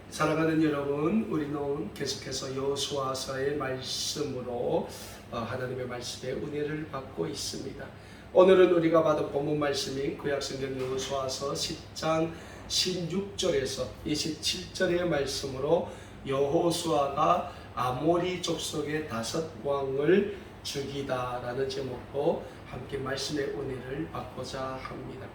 사랑하는 여러분, 우리는 계속해서 여호수아서의 말씀으로 하나님의 말씀의 은혜를 받고 있습니다. 오늘은 우리가 받은 본문 말씀인 구약성경 여호수아서 10장 16절에서 27절의 말씀으로 여호수아가 아모리 족속의 5왕을 죽이다라는 제목으로 함께 말씀의 은혜를 받고자 합니다.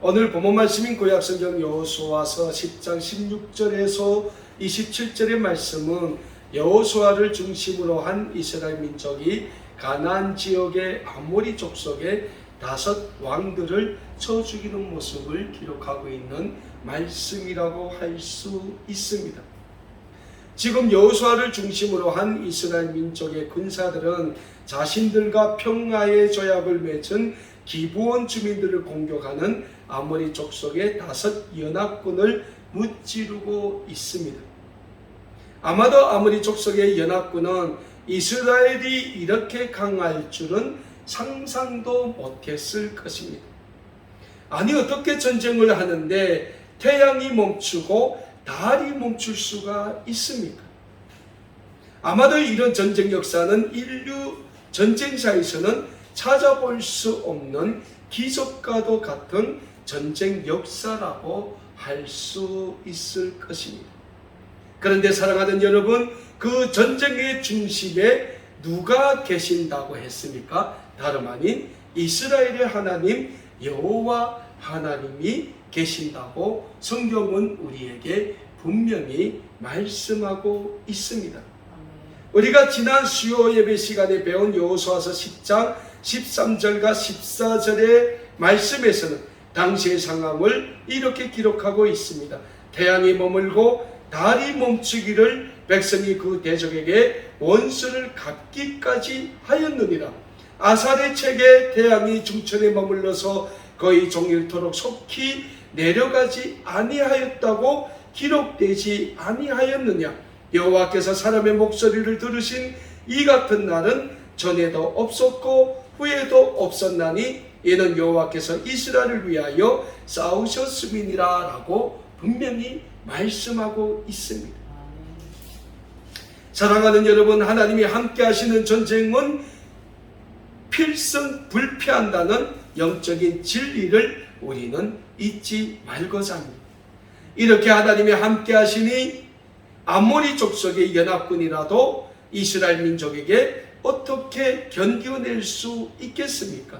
오늘 본문 말씀인 구약성경 여호수아서 10장 16절에서 27절의 말씀은 여호수아를 중심으로 한 이스라엘 민족이 가나안 지역의 아모리 족속의 5왕들을 쳐 죽이는 모습을 기록하고 있는 말씀이라고 할 수 있습니다. 지금 여호수아를 중심으로 한 이스라엘 민족의 군사들은 자신들과 평화의 조약을 맺은 기브온 주민들을 공격하는 아모리 족속의 5 연합군을 무찌르고 있습니다. 아마도 아모리 족속의 연합군은 이스라엘이 이렇게 강할 줄은 상상도 못했을 것입니다. 아니, 어떻게 전쟁을 하는데 태양이 멈추고 달이 멈출 수가 있습니까? 아마도 이런 전쟁 역사는 인류 전쟁사에서는 찾아볼 수 없는 기적과도 같은 전쟁 역사라고 할 수 있을 것입니다. 그런데 사랑하는 여러분, 그 전쟁의 중심에 누가 계신다고 했습니까? 다름 아닌 이스라엘의 하나님 여호와 하나님이 계신다고 성경은 우리에게 분명히 말씀하고 있습니다. 우리가 지난 수요 예배 시간에 배운 여호수아서 10장 13절과 14절의 말씀에서는 당시의 상황을 이렇게 기록하고 있습니다. 태양이 머물고 달이 멈추기를 백성이 그 대적에게 원수를 갚기까지 하였느니라. 아살의 책에 태양이 중천에 머물러서 거의 종일토록 속히 내려가지 아니하였다고 기록되지 아니하였느냐. 여호와께서 사람의 목소리를 들으신 이 같은 날은 전에도 없었고 후에도 없었나니 이는 여호와께서 이스라엘을 위하여 싸우셨음이니라 라고 분명히 말씀하고 있습니다. 사랑하는 여러분, 하나님이 함께 하시는 전쟁은 필승 불패한다는 영적인 진리를 우리는 잊지 말고자 합니다. 이렇게 하나님이 함께 하시니 아모리 족속의 연합군이라도 이스라엘 민족에게 어떻게 견뎌낼 수 있겠습니까?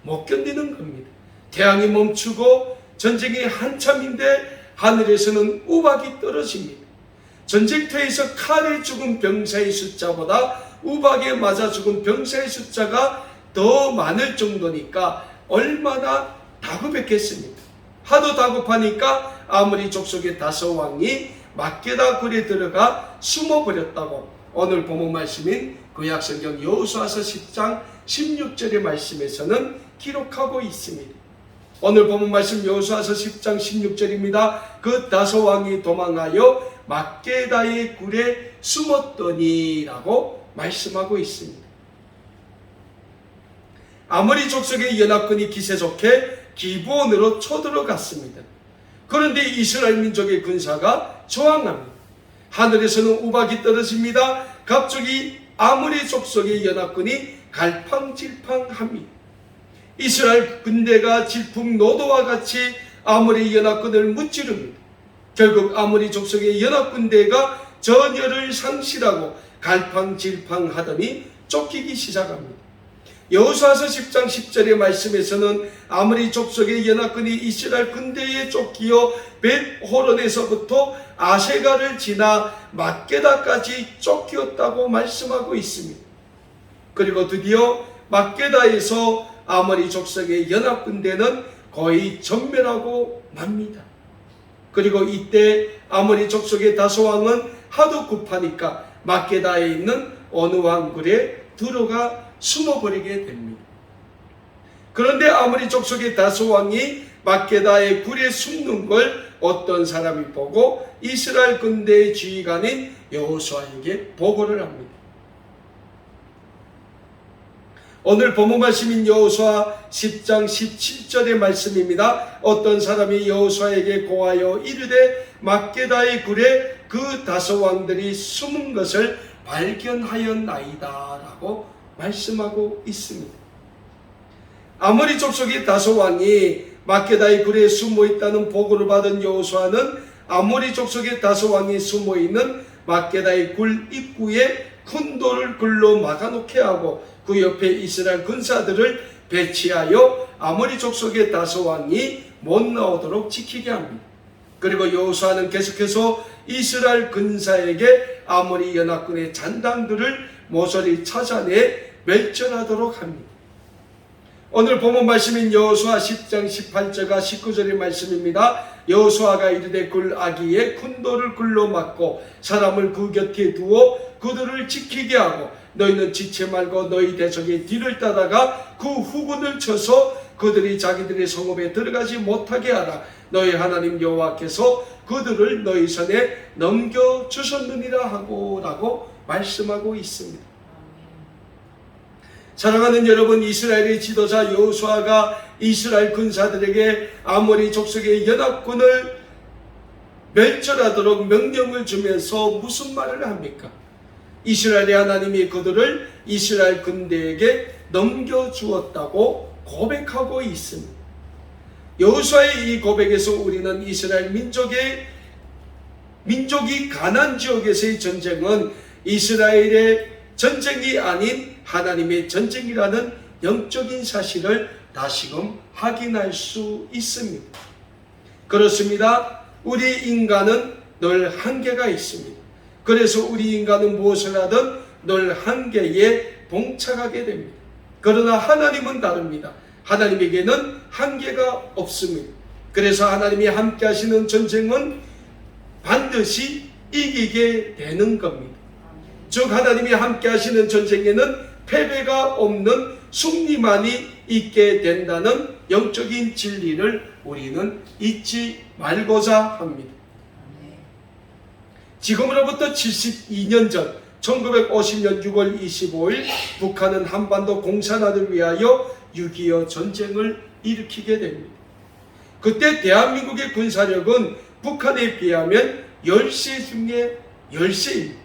못 견디는 겁니다. 태양이 멈추고 전쟁이 한참인데 하늘에서는 우박이 떨어집니다. 전쟁터에서 칼에 죽은 병사의 숫자보다 우박에 맞아 죽은 병사의 숫자가 더 많을 정도니까 얼마나 다급했겠습니까? 하도 다급하니까 아모리 족속의 5왕이 막게다 굴에 들어가 숨어버렸다고 오늘 본문 말씀인 구약성경 여호수아서 10장 16절의 말씀에서는 기록하고 있습니다. 오늘 본문 말씀 여호수아서 10장 16절입니다. 그 5왕이 도망하여 막게다의 굴에 숨었더니 라고 말씀하고 있습니다. 아모리 족속의 연합군이 기세 좋게 기브온으로 쳐들어갔습니다. 그런데 이스라엘 민족의 군사가 저항합니다. 하늘에서는 우박이 떨어집니다. 갑자기 아모리 족속의 연합군이 갈팡질팡합니다. 이스라엘 군대가 질풍노도와 같이 아모리 연합군을 무찌릅니다. 결국 아모리 족속의 연합군대가 전열을 상실하고 갈팡질팡하더니 쫓기기 시작합니다. 여호수아서 10장 10절의 말씀에서는 아모리 족속의 연합군이 이스라엘 군대에 쫓기어 벳호론에서부터 아세가를 지나 막게다까지 쫓겼다고 말씀하고 있습니다. 그리고 드디어 막게다에서 아모리 족속의 연합군대는 거의 전멸하고 맙니다. 그리고 이때 아모리 족속의 5왕은 하도 급하니까 막게다에 있는 어느 왕굴에 들어가 숨어버리게 됩니다. 그런데 아모리 족속의 5왕이 막게다의 굴에 숨는 걸 어떤 사람이 보고 이스라엘 군대의 지휘관인 여호수아에게 보고를 합니다. 오늘 본문 말씀인 여호수아 10장 17절의 말씀입니다. 어떤 사람이 여호수아에게 고하여 이르되 막게다의 굴에 그 다섯 왕들이 숨은 것을 발견하였나이다 라고 말씀하고 있습니다. 아모리 족속의 다섯 왕이 막게다의 굴에 숨어 있다는 보고를 받은 여호수아는 아모리 족속의 다섯 왕이 숨어 있는 막게다의 굴 입구에 큰 돌을 글로 막아놓게 하고 그 옆에 이스라엘 군사들을 배치하여 아모리 족속의 다섯 왕이 못 나오도록 지키게 합니다. 그리고 여호수아는 계속해서 이스라엘 군사에게 아모리 연합군의 잔당들을 모조리 찾아내 멸절하도록 합니다. 오늘 본문 말씀인 여호수아 10장 18절과 19절의 말씀입니다. 여호수아가 이르되 굴 아기에 큰 돌을 글로 막고 사람을 그 곁에 두어 그들을 지키게 하고 너희는 지체 말고 너희 대적의 뒤를 따라가 그 후군을 쳐서 그들이 자기들의 성읍에 들어가지 못하게 하라. 너희 하나님 여호와께서 그들을 너희 손에 넘겨주셨느니라 하고 라고 말씀하고 있습니다. 사랑하는 여러분, 이스라엘의 지도자 여호수아가 이스라엘 군사들에게 아모리 족속의 연합군을 멸절하도록 명령을 주면서 무슨 말을 합니까? 이스라엘의 하나님이 그들을 이스라엘 군대에게 넘겨주었다고 고백하고 있습니다. 여호수아의 이 고백에서 우리는 이스라엘 민족이 가나안 지역에서의 전쟁은 이스라엘의 전쟁이 아닌 하나님의 전쟁이라는 영적인 사실을 다시금 확인할 수 있습니다. 그렇습니다. 우리 인간은 늘 한계가 있습니다. 그래서 우리 인간은 무엇을 하든 늘 한계에 봉착하게 됩니다. 그러나 하나님은 다릅니다. 하나님에게는 한계가 없습니다. 그래서 하나님이 함께 하시는 전쟁은 반드시 이기게 되는 겁니다. 즉 하나님이 함께 하시는 전쟁에는 패배가 없는 승리만이 있게 된다는 영적인 진리를 우리는 잊지 말고자 합니다. 지금으로부터 72년 전 1950년 6월 25일 북한은 한반도 공산화를 위하여 6.25 전쟁을 일으키게 됩니다. 그때 대한민국의 군사력은 북한에 비하면 10세 중에 10세입니다.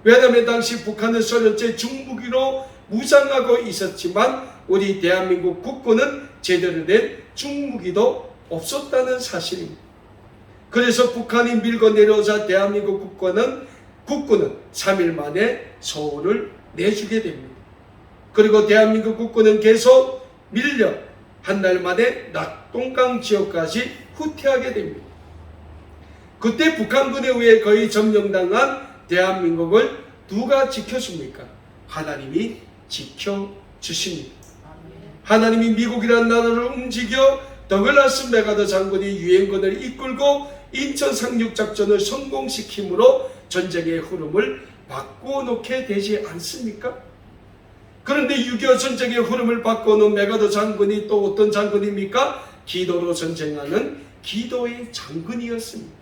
왜냐하면 당시 북한은 소련제 중무기로 무장하고 있었지만 우리 대한민국 국군은 제대로 된 중무기도 없었다는 사실입니다. 그래서 북한이 밀고 내려오자 대한민국 국군은 3일 만에 서울을 내주게 됩니다. 그리고 대한민국 국군은 계속 밀려 한 달 만에 낙동강 지역까지 후퇴하게 됩니다. 그때 북한군에 의해 거의 점령당한 대한민국을 누가 지켜줍니까? 하나님이 지켜주십니다. 하나님이 미국이라는 나라를 움직여 더글라스 메가더 장군이 유엔군을 이끌고 인천 상륙작전을 성공시킴으로 전쟁의 흐름을 바꿔놓게 되지 않습니까? 그런데 6.25 전쟁의 흐름을 바꿔놓은 메가더 장군이 또 어떤 장군입니까? 기도로 전쟁하는 기도의 장군이었습니다.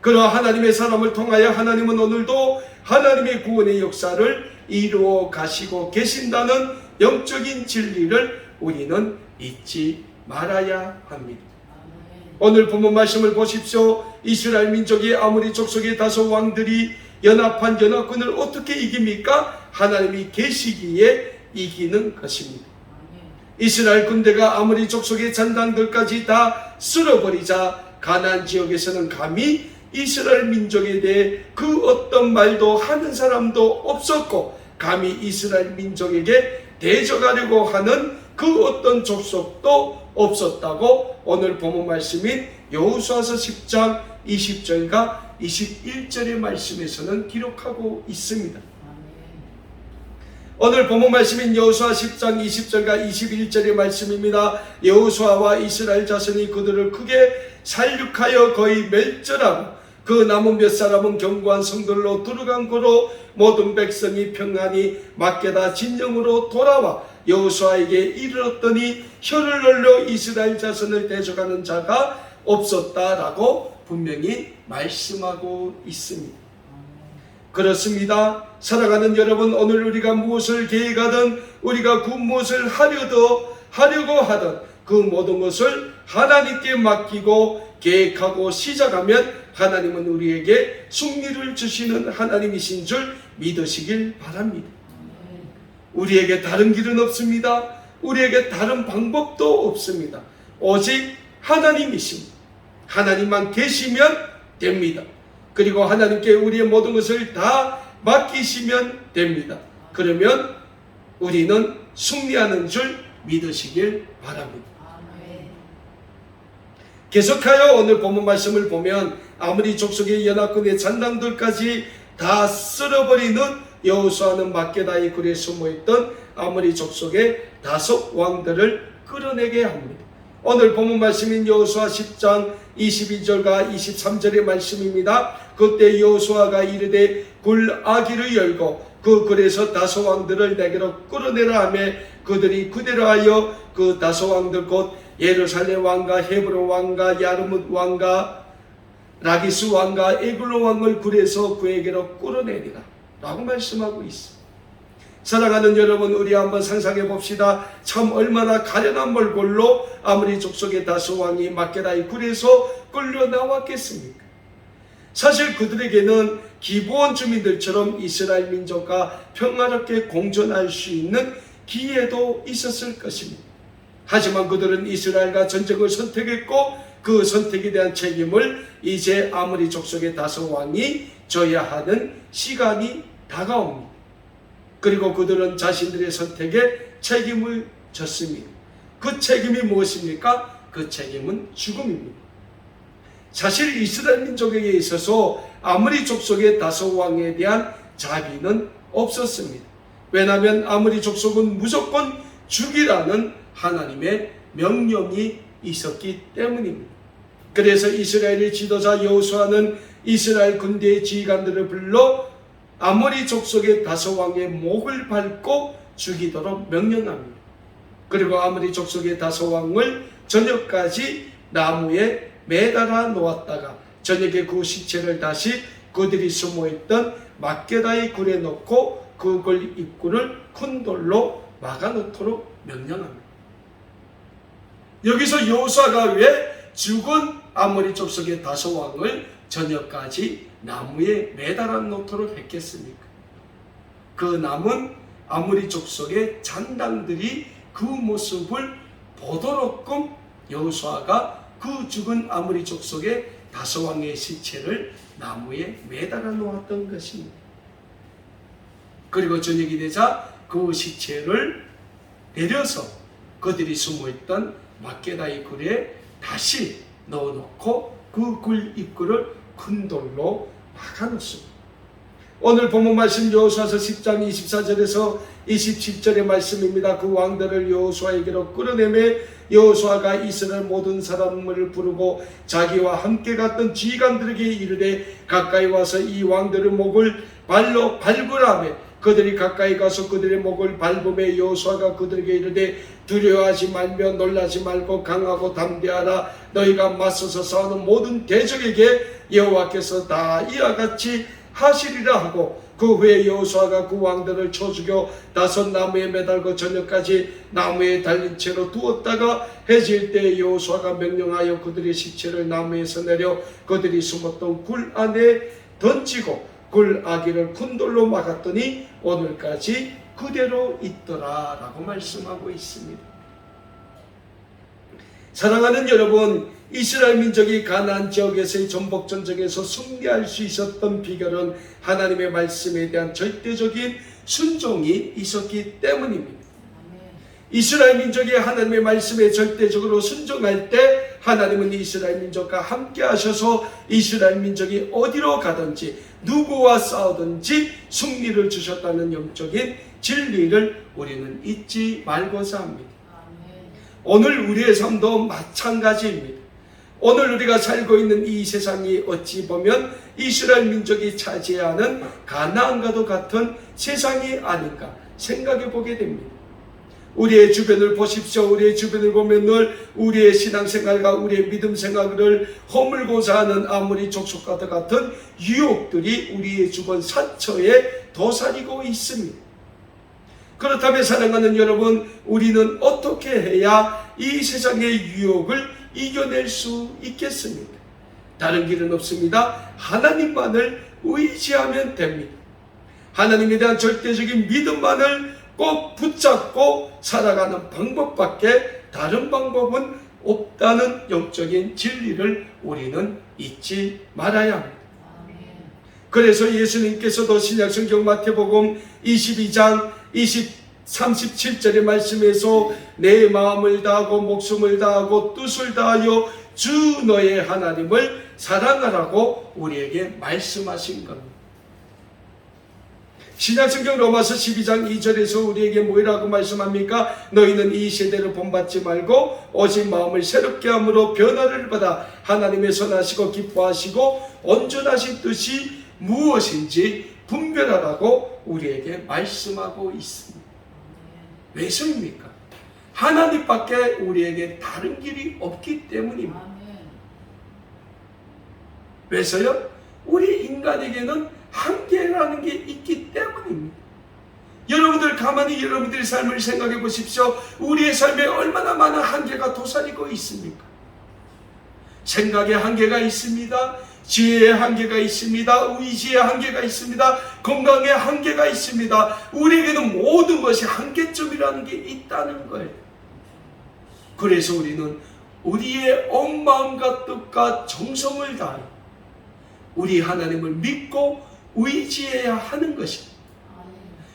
그러나 하나님의 사람을 통하여 하나님은 오늘도 하나님의 구원의 역사를 이루어 가시고 계신다는 영적인 진리를 우리는 잊지 말아야 합니다. 오늘 본문 말씀을 보십시오. 이스라엘 민족이 아모리 족속의 다섯 왕들이 연합한 연합군을 어떻게 이깁니까? 하나님이 계시기에 이기는 것입니다. 이스라엘 군대가 아모리 족속의 잔당들까지 다 쓸어버리자 가나안 지역에서는 감히 이스라엘 민족에 대해 그 어떤 말도 하는 사람도 없었고 감히 이스라엘 민족에게 대적하려고 하는 그 어떤 족속도 없었다고 오늘 본문 말씀인 여호수아서 10장 20절과 21절의 말씀에서는 기록하고 있습니다. 오늘 본문 말씀인 여호수아 10장 20절과 21절의 말씀입니다. 여호수아와 이스라엘 자손이 그들을 크게 살육하여 거의 멸절하고 그 남은 몇 사람은 견고한 성들로 들어간 고로 모든 백성이 평안히 막게다 진영으로 돌아와 여호수아에게 이르렀더니 혀를 놀려 이스라엘 자손을 대적하는 자가 없었다라고 분명히 말씀하고 있습니다. 그렇습니다. 사랑하는 여러분, 오늘 우리가 무엇을 계획하든 우리가 그 무엇을 하려고 하던 그 모든 것을 하나님께 맡기고 계획하고 시작하면 하나님은 우리에게 승리를 주시는 하나님이신 줄 믿으시길 바랍니다. 우리에게 다른 길은 없습니다. 우리에게 다른 방법도 없습니다. 오직 하나님이십니다. 하나님만 계시면 됩니다. 그리고 하나님께 우리의 모든 것을 다 맡기시면 됩니다. 그러면 우리는 승리하는 줄 믿으시길 바랍니다. 계속하여 오늘 본문 말씀을 보면 아모리 족속의 연합군의 잔당들까지 다 쓸어버리는 여호수아는 막게다의 굴에 숨어있던 아모리 족속의 5 왕들을 끌어내게 합니다. 오늘 본문 말씀인 여호수아 10장 22절과 23절의 말씀입니다. 그때 여호수아가 이르되 굴 아기를 열고 그 굴에서 5 왕들을 내게로 끌어내라 하며 그들이 그대로 하여 그 5 왕들 곧 예루살렘 왕과 헤브론 왕과 야르뭇 왕과 라기스 왕과 에글로 왕을 굴에서 그에게로 끌어내리라 라고 말씀하고 있습니다. 사랑하는 여러분, 우리 한번 상상해 봅시다. 참 얼마나 가련한 몰골로 아모리 족속의 5 왕이 막게다의 굴에서 끌려 나왔겠습니까? 사실 그들에게는 기브온 주민들처럼 이스라엘 민족과 평화롭게 공존할 수 있는 기회도 있었을 것입니다. 하지만 그들은 이스라엘과 전쟁을 선택했고 그 선택에 대한 책임을 이제 아모리 족속의 5 왕이 져야 하는 시간이 다가옵니다. 그리고 그들은 자신들의 선택에 책임을 졌습니다. 그 책임이 무엇입니까? 그 책임은 죽음입니다. 사실 이스라엘 민족에게 있어서 아모리 족속의 5 왕에 대한 자비는 없었습니다. 왜냐하면 아모리 족속은 무조건 죽이라는 하나님의 명령이 있었기 때문입니다. 그래서 이스라엘의 지도자 여호수아는 이스라엘 군대의 지휘관들을 불러 아모리 족속의 5 왕의 목을 밟고 죽이도록 명령합니다. 그리고 아모리 족속의 5 왕을 저녁까지 나무에 매달아 놓았다가 저녁에 그 시체를 다시 그들이 숨어있던 막게다의 굴에 넣고 그 굴 입구를 큰 돌로 막아놓도록 명령합니다. 여기서 여호수아가 왜 죽은 아모리 족속의 5 왕을 저녁까지 나무에 매달아 놓도록 했겠습니까? 그 남은 아모리 족속의 잔당들이 그 모습을 보도록끔 여호수아가 그 죽은 아모리 족속의 5 왕의 시체를 나무에 매달아 놓았던 것입니다. 그리고 저녁이 되자 그 시체를 내려서 그들이 숨어있던 막게다의 굴에 다시 넣어놓고 그 굴 입구를 큰 돌로 막아놓습니다. 오늘 본문 말씀 여호수아서 10장 24절에서 27절의 말씀입니다. 그 왕들을 여호수아에게로 끌어내매 여호수아가 이스라엘 모든 사람을 부르고 자기와 함께 갔던 지휘관들에게 이르되 가까이 와서 이 왕들의 목을 발로 밟으라며 그들이 가까이 가서 그들의 목을 밟으며 여호수아가 그들에게 이르되 두려워하지 말며 놀라지 말고 강하고 담대하라. 너희가 맞서서 싸우는 모든 대적에게 여호와께서 다 이와 같이 하시리라 하고 그 후에 여호수아가 그 왕들을 쳐 죽여 5 나무에 매달고 저녁까지 나무에 달린 채로 두었다가 해질 때 여호수아가 명령하여 그들의 시체를 나무에서 내려 그들이 숨었던 굴 안에 던지고 굴 아기를 큰 돌로 막았더니 오늘까지 그대로 있더라 라고 말씀하고 있습니다. 사랑하는 여러분, 이스라엘 민족이 가나안 지역에서의 전복전쟁에서 승리할 수 있었던 비결은 하나님의 말씀에 대한 절대적인 순종이 있었기 때문입니다. 이스라엘 민족이 하나님의 말씀에 절대적으로 순종할 때 하나님은 이스라엘 민족과 함께 하셔서 이스라엘 민족이 어디로 가든지 누구와 싸우든지 승리를 주셨다는 영적인 진리를 우리는 잊지 말고자 합니다. 오늘 우리의 삶도 마찬가지입니다. 오늘 우리가 살고 있는 이 세상이 어찌 보면 이스라엘 민족이 차지하는 가나안과도 같은 세상이 아닌가 생각해 보게 됩니다. 우리의 주변을 보십시오. 우리의 주변을 보면 늘 우리의 신앙생활과 우리의 믿음 생활을 허물고자 하는 아모리 족속과도 같은 유혹들이 우리의 주변 사처에 도사리고 있습니다. 그렇다면 사랑하는 여러분, 우리는 어떻게 해야 이 세상의 유혹을 이겨낼 수 있겠습니까? 다른 길은 없습니다. 하나님만을 의지하면 됩니다. 하나님에 대한 절대적인 믿음만을 꼭 붙잡고 살아가는 방법밖에 다른 방법은 없다는 영적인 진리를 우리는 잊지 말아야 합니다. 그래서 예수님께서도 신약성경 마태복음 22장 37절의 말씀에서 내 마음을 다하고 목숨을 다하고 뜻을 다하여 주 너의 하나님을 사랑하라고 우리에게 말씀하신 겁니다. 신약성경 로마서 12장 2절에서 우리에게 뭐라고 말씀합니까? 너희는 이 세대를 본받지 말고 오직 마음을 새롭게 함으로 변화를 받아 하나님의 선하시고 기뻐하시고 온전하신 뜻이 무엇인지 분별하라고 우리에게 말씀하고 있습니다. 왜서입니까? 하나님밖에 우리에게 다른 길이 없기 때문입니다. 왜서요? 우리 인간에게는 한계라는 게 있기 때문입니다. 여러분들 가만히 여러분들의 삶을 생각해 보십시오. 우리의 삶에 얼마나 많은 한계가 도사리고 있습니까? 생각의 한계가 있습니다. 지혜의 한계가 있습니다. 의지의 한계가 있습니다. 건강의 한계가 있습니다. 우리에게는 모든 것이 한계점이라는 게 있다는 거예요. 그래서 우리는 우리의 온 마음과 뜻과 정성을 다하여 우리 하나님을 믿고 의지해야 하는 것입니다.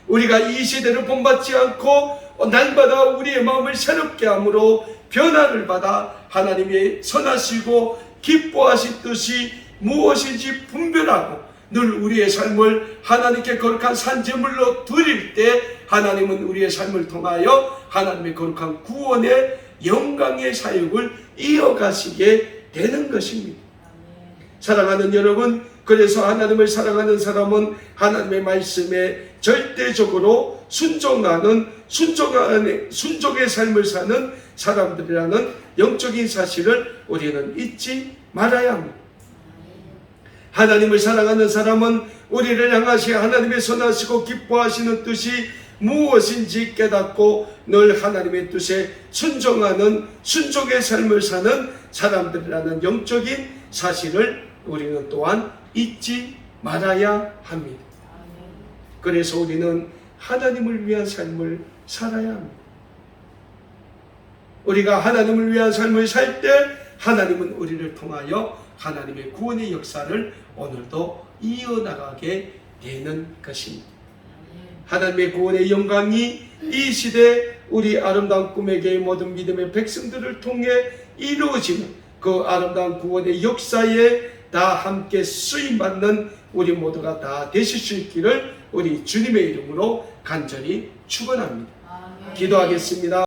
우리가 이 시대를 본받지 않고 날마다 우리의 마음을 새롭게 함으로 변화를 받아 하나님의 선하시고 기뻐하신 뜻이 무엇인지 분별하고 늘 우리의 삶을 하나님께 거룩한 산제물로 드릴 때 하나님은 우리의 삶을 통하여 하나님의 거룩한 구원의 영광의 사역을 이어가시게 되는 것입니다. 사랑하는 여러분, 그래서 하나님을 사랑하는 사람은 하나님의 말씀에 절대적으로 순종의 삶을 사는 사람들이라는 영적인 사실을 우리는 잊지 말아야 합니다. 하나님을 사랑하는 사람은 우리를 향하시 하나님의 선하시고 기뻐하시는 뜻이 무엇인지 깨닫고 늘 하나님의 뜻에 순종하는 순종의 삶을 사는 사람들이라는 영적인 사실을 우리는 또한 잊지 말아야 합니다. 그래서 우리는 하나님을 위한 삶을 살아야 합니다. 우리가 하나님을 위한 삶을 살 때 하나님은 우리를 통하여 하나님의 구원의 역사를 오늘도 이어나가게 되는 것입니다. 하나님의 구원의 영광이 이 시대 우리 아름다운 꿈에게의 모든 믿음의 백성들을 통해 이루어지는 그 아름다운 구원의 역사에 다 함께 쓰임받는 우리 모두가 다 되실 수 있기를 우리 주님의 이름으로 간절히 축원합니다. 기도하겠습니다.